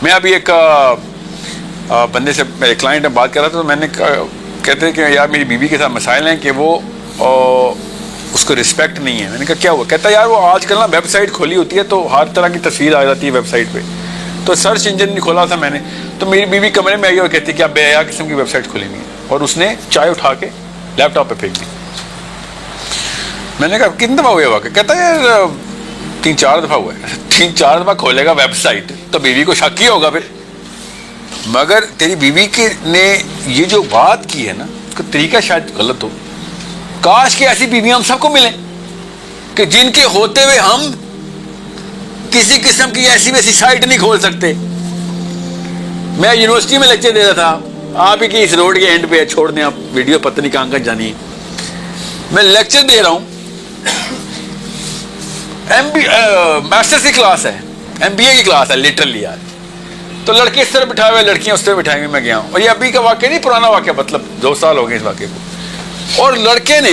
میں ابھی ایک بندے سے میرے کلائنٹ میں بات کر رہا تھا، تو میں نے کہتے ہیں کہ یار میری بیوی کے ساتھ مسائل ہیں کہ وہ اس کو رسپیکٹ نہیں ہے. میں نے کہا کیا ہوا؟ کہتا ہے یار وہ آج کل نا ویب سائٹ کھولی ہوتی ہے تو ہر طرح کی تصویر آ جاتی ہے ویب سائٹ پہ. تو سرچ انجن نہیں کھولا تھا میں نے، تو میری بیوی کمرے میں آئی اور کہتی ہے کہ آپ بے حیا قسم کی ویب سائٹ کھولی نہیں ہے، اور اس نے چائے اٹھا کے لیپ ٹاپ پہ پھینک دی. میں نے کہا کتنی دفعہ ہوا واقعہ؟ کہتا ہے یار 3-4 دفعہ ہوا ہے. 3-4 دفعہ کھولے گا ویب سائٹ تو بیوی کو شک ہی ہوگا پھر. مگر تیری بیوی کے نے یہ جو بات کی ہے نا، اس کا طریقہ شاید غلط ہو. کاش کہ ایسی بیویاں ہم سب کو ملیں کہ جن کے ہوتے ہوئے ہم کسی قسم کی ایسی ویسی سائٹ نہیں کھول سکتے. میں یونیورسٹی میں لیکچر دے رہا تھا، آپ ہی کی اس روڈ کے اینڈ پہ چھوڑ دیں آپ ویڈیو، پتہ نہیں کہاں جانی. میں لیکچر دے رہا ہوں، ماسٹرز کی کلاس ہے، MBA کی کلاس ہے لٹرلی یار. تو لڑکے اس طرح بٹھائے ہوئے، لڑکیاں اس طرح بٹھائے ہوئے. میں گیا ہوں، اور یہ ابھی کا واقعہ نہیں، پرانا واقعہ، مطلب 2 سال ہو گئے اس واقعے کو. اور لڑکے نے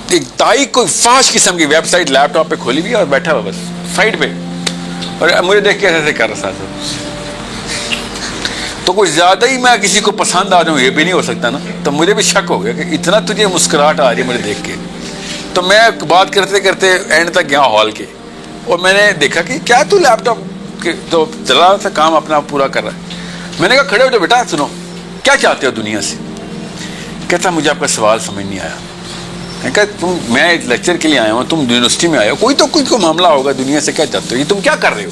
ایک دائی کوئی فحش قسم کی ویب سائٹ لیپ ٹاپ پہ کھولی ہوئی اور بیٹھا ہوا بس سائڈ پہ، اور مجھے دیکھ کے ایسے کر رہا تھا. تو کچھ زیادہ ہی میں کسی کو پسند آ جاؤں یہ بھی نہیں ہو سکتا نا. تو مجھے بھی شک ہو گیا کہ اتنا تجھے مسکراہٹ آ رہی ہے مجھے دیکھ کے. تو میں بات کرتے کرتے اینڈ تک گیا ہال کے، اور میں نے دیکھا کہ کیا تو لیپ ٹاپ تو چلا رہا تھا، کام اپنا پورا کر رہا ہے. میں نے کہا کھڑے ہو جاؤ بیٹا، سنو کیا چاہتے ہو دنیا سے؟ کہتا مجھے آپ کا سوال سمجھ نہیں آیا. میں کہا میں ایک لیکچر کے لیے آیا ہوں، تم یونیورسٹی میں آئے ہو، کوئی تو کوئی کو معاملہ ہوگا، دنیا سے کیا چاہتے ہو، یہ تم کیا کر رہے ہو؟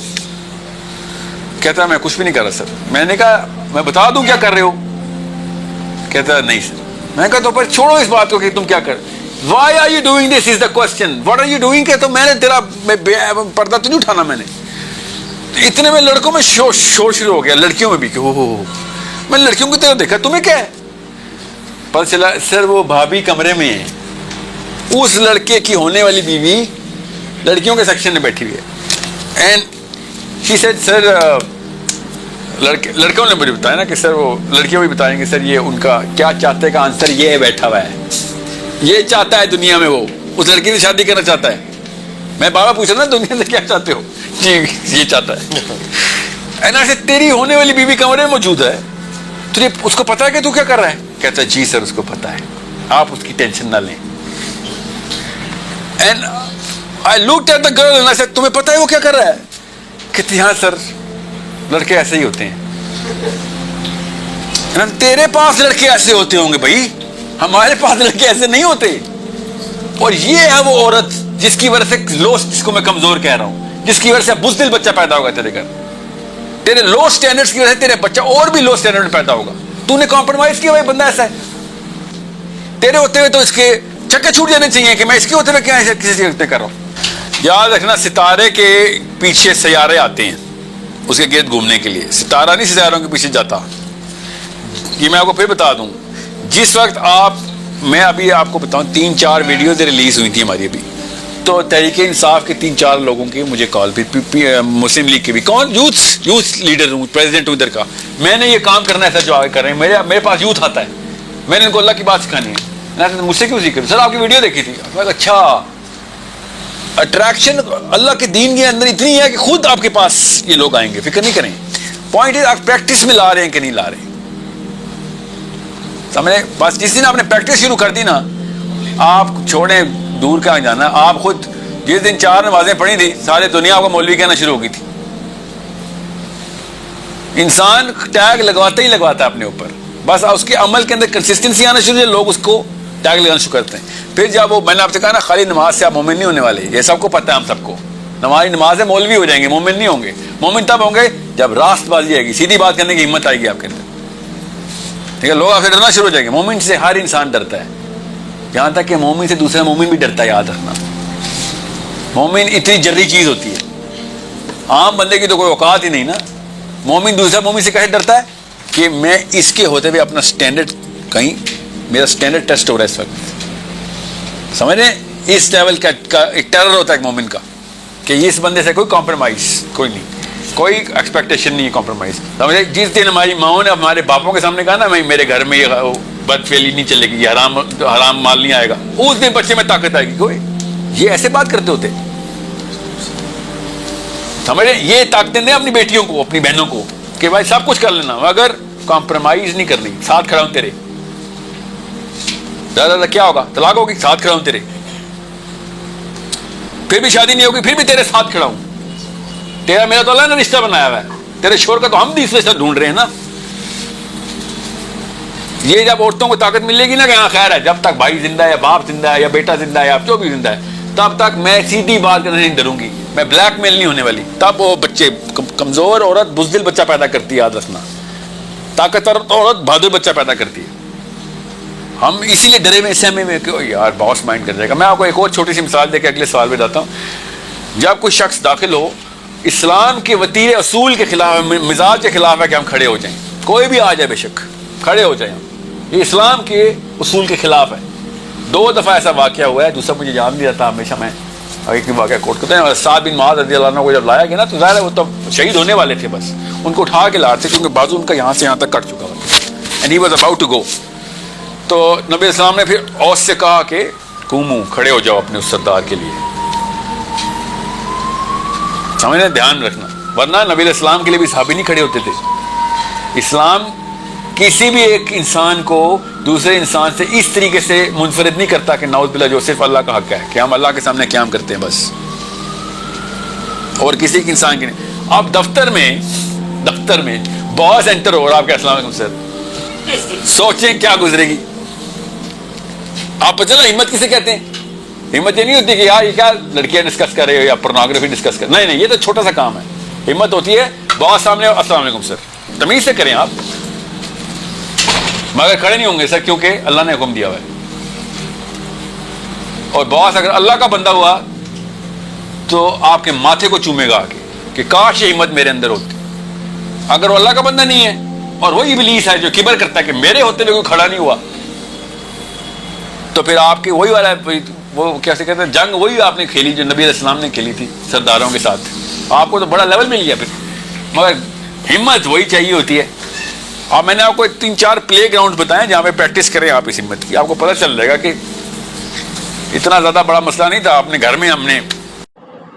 کہتا میں کچھ بھی نہیں کر رہا سر. میں نے کہا میں بتا دوں کیا کر رہے ہو؟ کہتا نہیں سر. میں نے کہا تو پھر چھوڑو اس بات کو کہ تم کیا کر. Why are you doing this is the question. What are you doing؟ کہ تو میں نے تیرا پردہ تو نہیں اٹھانا میں نے. اتنے میں لڑکوں میں شور شروع ہو گیا، لڑکیوں میں بھی کہ میں لڑکیوں کی طرف دیکھا، تمہیں کیا ہے؟ پتہ چلا سر وہ بھابھی کمرے میں ہے، اس لڑکے کی ہونے والی بیوی لڑکیوں کے سیکشن میں بیٹھی ہوئی ہے. اینڈ شی سیڈ سر، لڑکوں نے مجھے بتایا نا کہ سر وہ لڑکیوں بھی بتائیں گے سر یہ ان کا کیا چاہتے کا آنسر یہ ہے، بیٹھا ہوا ہے، یہ چاہتا ہے دنیا میں، وہ اس لڑکی سے شادی کرنا چاہتا ہے. میں بابا پوچھا نا دنیا سے کیا چاہتے ہو؟ جی یہ چاہتا ہے. اینا سے تیری ہونے والی بیوی کمرے میں موجود ہے، تجھے اس کو پتا ہے کہ تو کیا کر رہا ہے؟ کہتا ہے جی سر اس کو پتا ہے، آپ اس کی ٹینشن نہ لیں. And I looked at the girl and I said تمہیں پتا ہے وہ کیا کر رہا ہے؟ کہتی ہاں سر لڑکے ایسے ہی ہوتے ہیں. تیرے پاس لڑکے ایسے ہوتے ہوں گے بھائی، ہمارے پاس لڑکے ایسے نہیں ہوتے. اور یہ ہے وہ عورت جس کی وجہ سے جس کو میں کمزور کہہ رہا ہوں، جس کی وجہ سے بزدل بچہ پیدا ہوگا تیرے گھر. تیرے لو سٹینڈرڈز کی وجہ سے تیرے بچہ اور بھی لو سٹینڈرڈ میں پیدا ہوگا. تو نے کمپرومائز کیا، بھائی بندہ ایسا ہے. تیرے ہوتے ہوئے تو اس کے چکے چھوٹ جانے چاہیے کہ میں اس کے ہوتے ہوئے کیا ایسے کسی سے کر رہا ہوں. یاد رکھنا ستارے کے پیچھے سیارے آتے ہیں اس کے گرد گھومنے کے لیے، ستارہ نہیں سیاروں کے پیچھے جاتا. یہ میں آپ کو پھر بتا دوں، جس وقت میں ابھی آپ کو بتاؤں 3-4 ویڈیوز ریلیز ہوئی تھی ہماری ابھی، تو تحریک انصاف کے 3-4 لوگوں کے مجھے کال بھی، مسلم لیگ کے بھی، کون یوتھ لیڈر ہوں، پریزیڈنٹ ہوں ادھر کا. میں نے یہ کام کرنا ہے سر جو آگے کر رہے ہیں، میرے پاس یوتھ آتا ہے، میں نے ان کو اللہ کی بات سکھانی ہے. مجھ سے کیوں سیکھ رہے سر؟ آپ کی ویڈیو دیکھی تھی. اچھا اٹریکشن اللہ کے دین کے اندر اتنی ہے کہ خود آپ کے پاس یہ لوگ آئیں گے، فکر نہیں کریں. پوائنٹ ہے آپ پریکٹس میں لا رہے ہیں کہ نہیں لا رہے ہیں. سمجھے؟ بس جس دن آپ نے پریکٹس شروع کر دی نا، آپ چھوڑیں دور کہاں جانا. آپ خود جس دن 4 نمازیں پڑھی تھی سارے دنیا کو مولوی کہنا شروع ہو گئی تھی. انسان ٹیگ لگواتا ہی لگواتا ہے اپنے اوپر، بس اس کے عمل کے اندر کنسسٹنسی آنا شروع ہے، لوگ اس کو ٹیگ لگانا شروع کرتے ہیں. پھر جب وہ میں نے آپ سے کہا نا خالی نماز سے آپ مومن نہیں ہونے والے، یہ سب کو پتہ ہے ہم سب کو. نماز ہے مولوی ہو جائیں گے، مومن نہیں ہوں گے. مومن تب ہوں گے جب راست بازی آئے گی، سیدھی بات کرنے کی ہمت آئے گی آپ کے اندر. ٹھیک ہے؟ لوگ آپ سے ڈرنا شروع ہو جائیں گے. مومن سے ہر انسان ڈرتا ہے، یہاں تک کہ مومن سے دوسرا مومن بھی ڈرتا ہے. یاد رکھنا مومن اتنی جری چیز ہوتی ہے، عام بندے کی تو کوئی اوقات ہی نہیں نا. مومن دوسرا مومن سے کیسے ڈرتا ہے کہ میں اس کے ہوتے ہوئے اپنا سٹینڈرڈ، کہیں میرا سٹینڈرڈ ٹیسٹ ہو رہا ہے اس وقت. سمجھ رہے ہیں؟ اس لیول کا ایک ٹیرر ہوتا ہے ایک مومن کا کہ اس بندے سے کوئی کمپرومائز کوئی نہیں، کوئی ایکسپیکٹیشن نہیں ہے کمپرومائز. سمجھے؟ جس دن ہماری ماؤں نے ہمارے باپوں کے سامنے کہا نا میرے گھر میں یہ بد فعلی نہیں چلے گی، یہ حرام مال نہیں آئے گا، اس دن بچے میں طاقت آئے گی. کوئی یہ ایسے بات کرتے ہوتے. سمجھے؟ یہ طاقتیں دیں اپنی بیٹیوں کو, اپنی بہنوں کو کہ بھائی سب کچھ کر لینا مگر کمپرومائز نہیں کرنی, ساتھ کھڑا ہوں تیرے. زیادہ کیا ہوگا, طلاق ہوگی, ساتھ کھڑا ہوں تیرے. پھر بھی شادی نہیں ہوگی, پھر بھی تیرے ساتھ کھڑا ہوں. تیرا میرا تو اللہ نے رشتہ بنایا ہوا ہے, تیرے شوہر کا تو ہم بھی اس رشتہ ڈھونڈ رہے ہیں نا. یہ جب عورتوں کو طاقت ملے گی نا کہ ہاں خیر ہے, جب تک بھائی زندہ ہے یا باپ زندہ ہے یا بیٹا زندہ ہے یا جو بھی زندہ ہے, تب تک میں سیدھی بات کرنے نہیں ڈروں گی, میں بلیک میل نہیں ہونے والی. تب وہ بچے, کمزور عورت بزدل بچہ پیدا کرتی ہے, یاد رکھنا. طاقتور عورت بہادر بچہ پیدا کرتی ہے. ہم اسی لیے ڈرے میں سہمے میں کہ یار باس مائنڈ کر جائے گا. میں آپ کو ایک اور چھوٹی سی مثال دے کے اگلے سوال پہ جاتا ہوں. جب کوئی شخص داخل ہو, اسلام کے وتیرے اصول کے خلاف, مزاج کے خلاف ہے کہ ہم کھڑے ہو جائیں, کوئی بھی آ جائے بے شک کھڑے ہو جائیں, یہ اسلام کے اصول کے خلاف ہے. 2 دفعہ ایسا واقعہ ہوا ہے, دوسرا مجھے یاد نہیں رہتا, ہمیشہ میں ایک بھی واقعہ کوٹ کرتے ہیں. سعد بن معاذ رضی اللہ عنہ کو جب لایا گیا نا, تو ظاہر ہے وہ تو شہید ہونے والے تھے, بس ان کو اٹھا کے لا رہے تھے کیونکہ بازو ان کا یہاں سے یہاں تک کٹ چکا ہوا, and he was about to go. تو نبی السلام نے پھر اوس سے کہا کہ قومو, کھڑے ہو جاؤ اپنے اس سردار کے لیے. سمجھنا, دھیان رکھنا, ورنہ نبی علیہ السلام کے لیے بھی صحابی نہیں کھڑے ہوتے تھے. اسلام کسی بھی ایک انسان کو دوسرے انسان سے اس طریقے سے منفرد نہیں کرتا کہ نعوذ باللہ جو صرف اللہ کا حق ہے کہ ہم اللہ کے سامنے قیام کرتے ہیں بس, اور کسی کے انسان کی نہیں. آپ دفتر میں باس انٹر ہو رہا, آپ کے السلام علیکم سر, سوچیں کیا گزرے گی. آپ چلو ہمت کسے کہتے ہیں؟ ہمت یہ نہیں ہوتی کہ یار یہ کیا لڑکیاں ڈسکس کر رہے ہو یا پورنوگرافی ڈسکس کر, نہیں, یہ تو چھوٹا سا کام ہے. ہمت ہوتی ہے باس سامنے, السلام علیکم سر, تمیز سے کریں آپ, مگر کھڑے نہیں ہوں گے سر کیونکہ اللہ نے حکم دیا ہوا ہے. اور باس اگر اللہ کا بندہ ہوا تو آپ کے ماتھے کو چومے گا کہ کاش یہ ہمت میرے اندر ہوتی. اگر وہ اللہ کا بندہ نہیں ہے اور وہی ابلیس ہے جو کبر کرتا ہے کہ میرے ہوتے ہوئے کوئی کھڑا نہیں ہوا, تو پھر آپ کی وہی والا وہ کیسے کہتے ہیں جنگ, وہی آپ نے کھیلی جو نبی علیہ السلام نے کھیلی تھی سرداروں کے ساتھ. آپ کو تو بڑا لیول مل گیا پھر, مگر ہمت وہی چاہیے ہوتی ہے. اب میں نے آپ کو 3-4 پلے گراؤنڈ بتائے جہاں پہ پریکٹس کریں آپ اس ہمت کی, آپ کو پتہ چل جائے گا کہ اتنا زیادہ بڑا مسئلہ نہیں تھا. اپنے گھر میں ہم نے.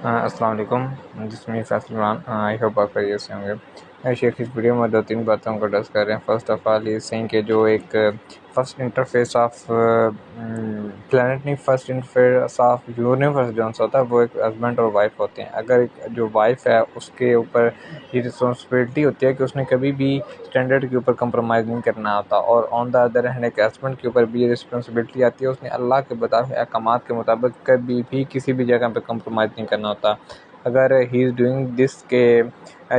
السلام علیکم, جسم سلمان, آئی ہوپ آپ خیریت سے ہوں گے. شیخ اس ویڈیو میں 2-3 باتوں کو ڈسکس کر رہے ہیں. فرسٹ آف آل یہ سینگ کہ جو ایک فرسٹ انٹرفیس آف پلانٹ نہیں, فرسٹ انٹرفیس آف یونیورس جو ہوتا ہے وہ ایک ہسبینڈ اور وائف ہوتے ہیں. اگر جو وائف ہے اس کے اوپر یہ رسپانسبلٹی ہوتی ہے کہ اس نے کبھی بھی اسٹینڈرڈ کے اوپر کمپرومائز نہیں کرنا ہوتا, اور آن دا ادر ہینڈ ایک ہسبینڈ کے اوپر بھی یہ رسپانسبلٹی آتی ہے, اس نے اللہ کے بتائے احکامات کے مطابق کبھی بھی کسی بھی جگہ پہ کمپرومائز نہیں کرنا ہوتا. اگر ہی از ڈوئنگ دس کہ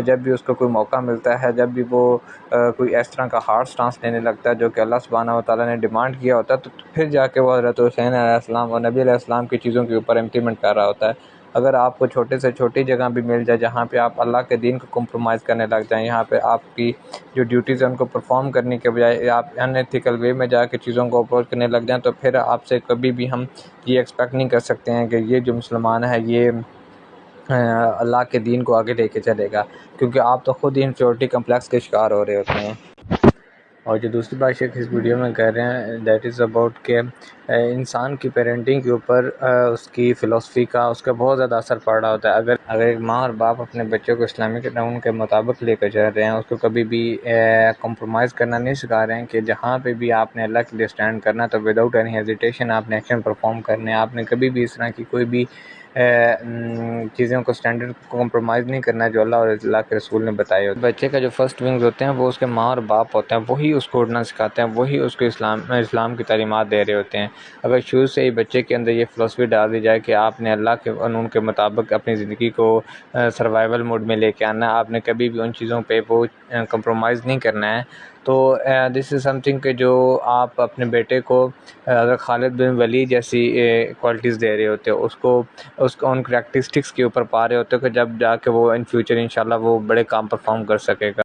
جب بھی اس کو کوئی موقع ملتا ہے, جب بھی وہ کوئی اس طرح کا ہارڈ سٹانس لینے لگتا ہے جو کہ اللہ سبحانہ و تعالیٰ نے ڈیمانڈ کیا ہوتا ہے, تو پھر جا کے وہ حضرت حسین علیہ السلام اور نبی علیہ السلام کی چیزوں کے اوپر امپلیمنٹ کر رہا ہوتا ہے. اگر آپ کو چھوٹے سے چھوٹی جگہ بھی مل جائے جہاں پہ آپ اللہ کے دین کو کمپرومائز کرنے لگ جائیں, یہاں پہ آپ کی جو ڈیوٹیز ہیں ان کو پرفارم کرنے کے بجائے آپ ان ایتھیکل وے میں جا کے چیزوں کو اپروچ کرنے لگ جائیں, تو پھر آپ سے کبھی بھی ہم یہ ایکسپیکٹ نہیں کر سکتے ہیں کہ یہ جو مسلمان ہے یہ اللہ کے دین کو آگے لے کے چلے گا, کیونکہ آپ تو خود انفیورٹی کمپلیکس کے شکار ہو رہے ہوتے ہیں. اور جو دوسری بات شیخ اس ویڈیو میں کہہ رہے ہیں دیٹ از اباؤٹ کہ انسان کی پیرنٹنگ کے اوپر اس کی فلسفی کا, اس کا بہت زیادہ اثر پڑ رہا ہوتا ہے. اگر ایک ماں اور باپ اپنے بچوں کو اسلامی قانون کے مطابق لے کر چل رہے ہیں, اس کو کبھی بھی کمپرومائز کرنا نہیں سکھا رہے ہیں کہ جہاں پہ بھی آپ نے اللہ کے لیے اسٹینڈ کرنا تو وداؤٹ اینی ہیزیٹیشن آپ نے ایکشن پرفارم کرنے, آپ نے کبھی بھی اس طرح کی کوئی بھی چیزوں کو اسٹینڈرڈ کو کمپرومائز نہیں کرنا ہے جو اللہ اور اللہ کے رسول نے بتائے ہوتے ہیں. بچے کا جو فرسٹ ونگز ہوتے ہیں وہ اس کے ماں اور باپ ہوتے ہیں, وہی اس کو اڑنا سکھاتے ہیں, وہی اس کو اسلام کی تعلیمات دے رہے ہوتے ہیں. اگر شروع سے ہی بچے کے اندر یہ فلسفی ڈال دی جائے کہ آپ نے اللہ کے قانون کے مطابق اپنی زندگی کو سروائیول موڈ میں لے کے آنا ہے, آپ نے کبھی بھی ان چیزوں پہ وہ کمپرومائز نہیں کرنا ہے, تو دس از سم تھنگ کہ جو آپ اپنے بیٹے کو اگر خالد بن ولید جیسی کوالٹیز دے رہے ہوتے ہو, اس کو ان کریکٹرسٹکس کے اوپر پا رہے ہوتے ہو کہ جب جا کے وہ ان فیوچر انشاءاللہ وہ بڑے کام پرفارم کر سکے گا.